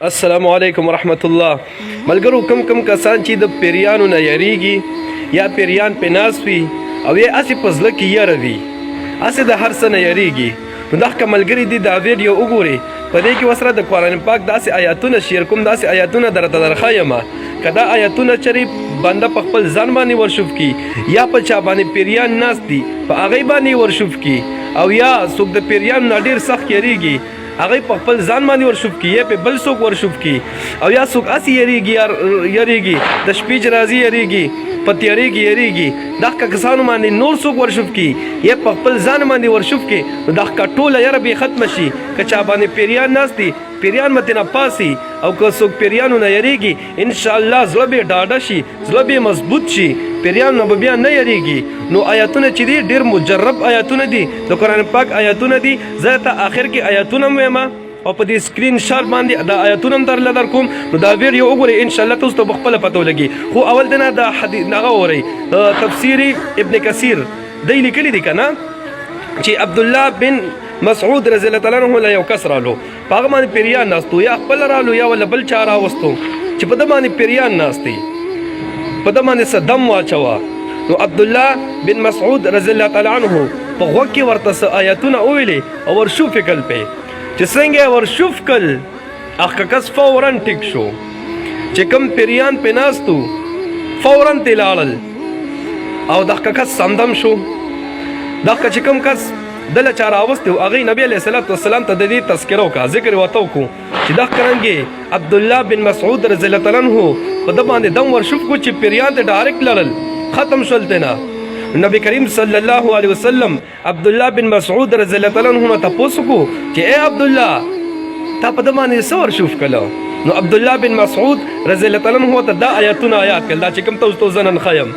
السلام علیکم ورحمت الله. ملګرو کم کسان چې د پیریانو نه یریږي یا پیریان په ناس وي او یا اسې په زړه کې یره وي اسې د هر څه نه یریږي نو دغه ملګري دي دا ویډیو وګوري په دې کې وسره د قرآن پاک داسې آیاتونه شیر کوم داسې آیاتونه درته درښایم که دا آیاتونه چرې بنده په خپل ځان باندې ورشوف کی یا په چا باندې پیریان ناست دي په هغې باندې ورشوف کی او یا څوک د پیریانو نه ډېر سخت یریږي هغه په خپل ځان باندې ورشوف کی یا په بل څوک ورشوف کی او یا څوک اسې یریږي د شپې چې راځي یریږي په تیارې کې یریږي دغه کسانو باندې نور څوک ورشوف کی یا په خپل ځان باندې ورشوف کی نو دغه ټوله یره به ختم شي که چا باندې پیریان ناست دي پیریان مته نه پاسي او که څوک پیریانو نه یریږي انشاءالله زړه به ډاډه شي زړه به مضبوط شي پیریان نه بیا نه یریږي نو آیاتونه چې دي ډېر مجرب آیاتونه دي د قرآن پاک آیاتونه دي زه ته آخر کې آیاتونه وایم او په دې سکرین شاٹ باندې دا آیاتونه هم در کوم نو دا ویډیو وګورئ انشاءالله تاسو ته به خپله پته ولګي خو اول دنه دا حدیث هغه وورئ تفسیر ابن کثیر دی لیکلی دی که نه چې عبدالله بن مسعود رضی الله تعالی عنه له یو کس رالو په هغه باندې پیریان ناستو یا خپل رالو یا ولا بل چا راوستو چې په ده باندې پیریان ناستي په ده باندې څه دم واچوه نو عبدالله بن مسعود رضی الله تعالی عنه په غوږ کې ورته څه آیاتونه وویلې او ورشوف یې کړل پې چې څنګه ورشوف کړل هغه کس فورا ټیک شو چې کوم پیریان پې ناستو فورا ترې لاړل او دغه کس سمدم شو دغه چې کوم کس دله چا راوستی و هغې نبي علیه صلات وسلام ته د دې تذکره وکړه ذکر یې ورته وکړو چې دغه رنګې عبدالله بن مسعود رضی الله تعالی عنه په ده باندې دم ورشوف کړو چې پیریان ته ډایرکټ لړل ختم شول ترې نه نبی کریم صلی الله علیه وسلم عبدالله بن مسعود رضی الله تعالی عنه نه تپوس وکړو چې ای عبدالله تا په ده باندې څه ورشوف کړله نو عبدالله بن مسعود رضی الله تعالی عنه ته دا آیاتونه یاد کړل دا چې کوم تاسو ته زه نن ښیم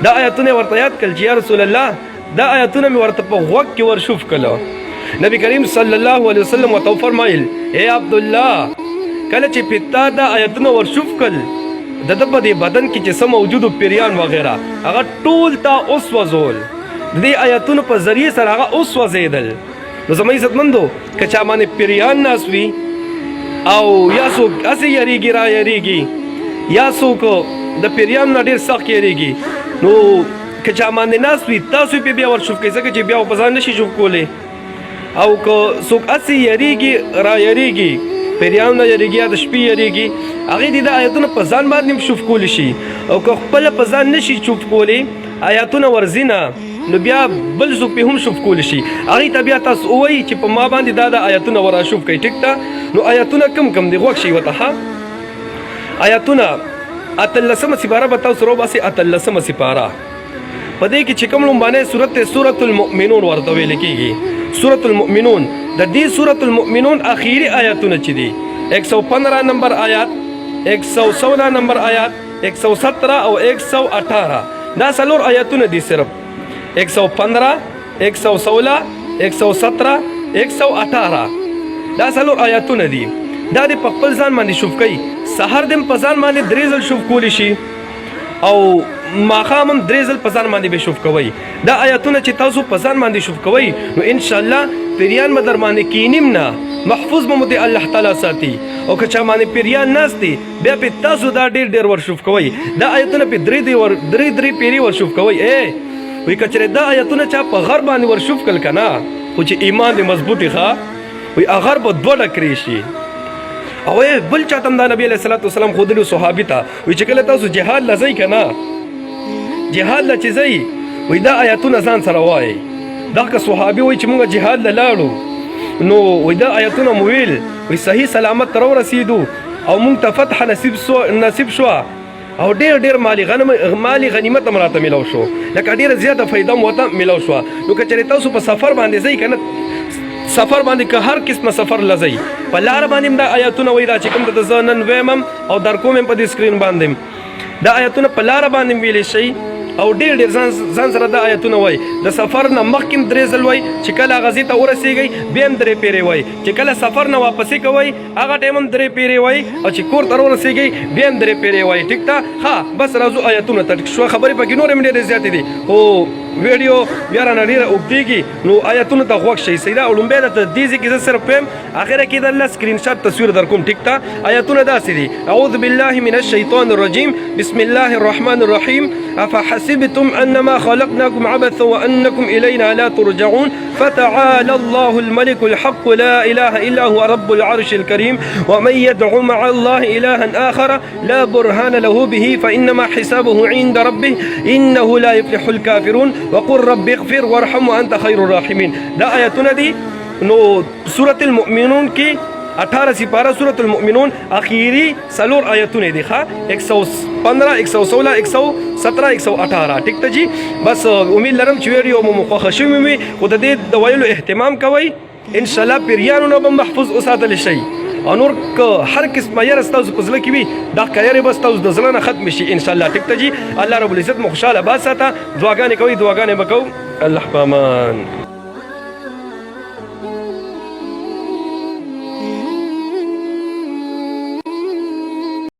دا آیاتونه ورته یاد کړل چې یا رسول الله دا آیاتونه مې ورته په غوږ کې ورشوف کړله نبی کریم صلی الله علیه وسلم ورته وفرمایل ای عبدالله کله چې په تا دا آیاتونه ورشوف کړل د ده په دې بدن کې چې څه موجودو پیریان وغیره هغه ټول تا اوس وځول د دې آیاتونو په ذریعې سره هغه اوس وځېدل نو زما عزتمندو که چا باندې پیریان ناست وي او یا څوک هسې یریږي را یریږي یا څوک د پیریانو نه ډېر سخت یریږي نو که چا باندې ناست وي تاسو یې بیا ورشوف کوئ ځکه چې بیا په ځان نشي شوف کولی او که څوک هسې یریږي را یریږي پیریانو نه یریږي یا د شپې یریږي هغې دې د آیاتونه په ځان باندې هم شوف کولی شي او که خپله په ځان نشي شوف کولی آیاتونه ورځي نه نو بیا بل څوک پې هم شوف کولی شي هغې ته بیا تاسو ووایي چې په ما باندې دا د آیاتونه ور شوف کوئ ټیک ته نو آیاتونه کم دي غوږ شي ورته ښه آیاتونه اتلسمه سپاره به تاسو راوباسئ اتلسمه سپاره په دې کې چې کوم لومبانی سورت المؤمنون ورته ویل کېږي سورت المؤمنون د دې سورت المؤمنون اخیری آیاتونه چې دي 115 نمبر آیات 116 نمبر آیات 117 او 118 دا څلور آیاتونه دي صرف 115 116 117 118 دا څلور آیاتونه دي دا دې په خپل ځان باندې شوف کوي سحر دې په ځان باندې درې ځل شوف کولی شي او ماښام هم درې ځل په ځان باندې به شوف کوئ دا آیاتونه چې تاسو په ځان باندې شوف کوئ نو انشاءالله پیریان به در باندې کینیم نه محفوظ به مو د الله تعالی ساتي او که چا باندې پیریان ناست دي بیا پې تاسو دا ډېر ور شوف کوئ دا آیتونه پې درې پیري ور شوف کوئ وایي که چېرې دا آیتونه چا په غر باندې ور شوف کړل که نه خو چې ایمان دې مضبوط وي ښه وایي هغه غر به دوه ډکرې شي او بل چاته هم دا نبي علیه صلات وسلام ښودلي صحابي ته وایي چې کله تاسو جهاد له ځئ که نه جهاد له چې ځئ وایي دا آیاتونه ځان سره وایئ دغه صحابي وایي چې مونږ جهاد له لاړو نو وایي دا آیاتونه مو ویل وایي صحیح سلامت ته راورسېدو او مونږ ته فتح نصیب شوه او ډېر مالي غنیمت هم راته میلاو شو لکه ډېره زیاته فایده هم ورته میلاو شوه نو که چېرې تاسو په سفر باندې ځئ که نه سفر باندې که هر قسمه سفر لځئ په لاره باندې هم دا آیاتونه وایي دا چې کوم ته زه نن ویم هم او در کوم هم په دې سکرین باندې دا آیاتونه په لاره باندې هم ویلی شئ او ډېر ځان سره دا آیاتونه وایي د سفر نه مخکې هم درې ځل وایي چې کله غزې ته ورسېږئ بیا هم درې پیرې وایي چې کله سفر نه واپسې کوئ هغه ټایم هم درې پیرې وایي او چې کور ته راورسېږئ بیا هم درې پیرې وایي ټیک ده ښه بس راځو آیاتونو ته شوه خبرې پکې نورې هم ډېرې زیاتې دي خو ویډیو بیا رانه ډېره اوږدېږي نو آیتونو ته غوږ شئ صحیح ده او لومبی درته دې ځای کې زه صرف وایم اخره کې د الله سکرین شاټ تصویر در کوم ټیک ته آیتونه داسې دي اعوذ بالله من الشیطان الرجیم بسم الله الرحمن الرحیم افحسبتم انما خلقناكم عبثا وانكم الينا لا ترجعون فتعالى الله الملك الحق لا اله الا هو رب العرش الكريم ومن يدعو مع الله الها اخر لا برهان له به فانما حسابه عند ربه انه لا يفلح الكافرون وقل رب اغفر وارحم وانت خير الراحمين دا آیتونه دي نو سورة المؤمنون کې 18 سپاره سورة المؤمنون اخیری سلور آیتونه دي ښه 115 116 117 118 ټیک ته جی بس امید لرم چې ویډیو مو خوښه شوې وي خو د دې د ویلو اهتمام کوئ ان شاء الله پیریانو نه به محفوظ وساتل شي او نور که هر قسمه یره ستاسو په زړه کې وي دا یارې به ستاسو د زړه نه ختم شي ان شاء الله ټیک ته جی الله رب العزت مو خوشحاله باد ساته دعاګانې کوئ دعاګانې به کوو الله پامان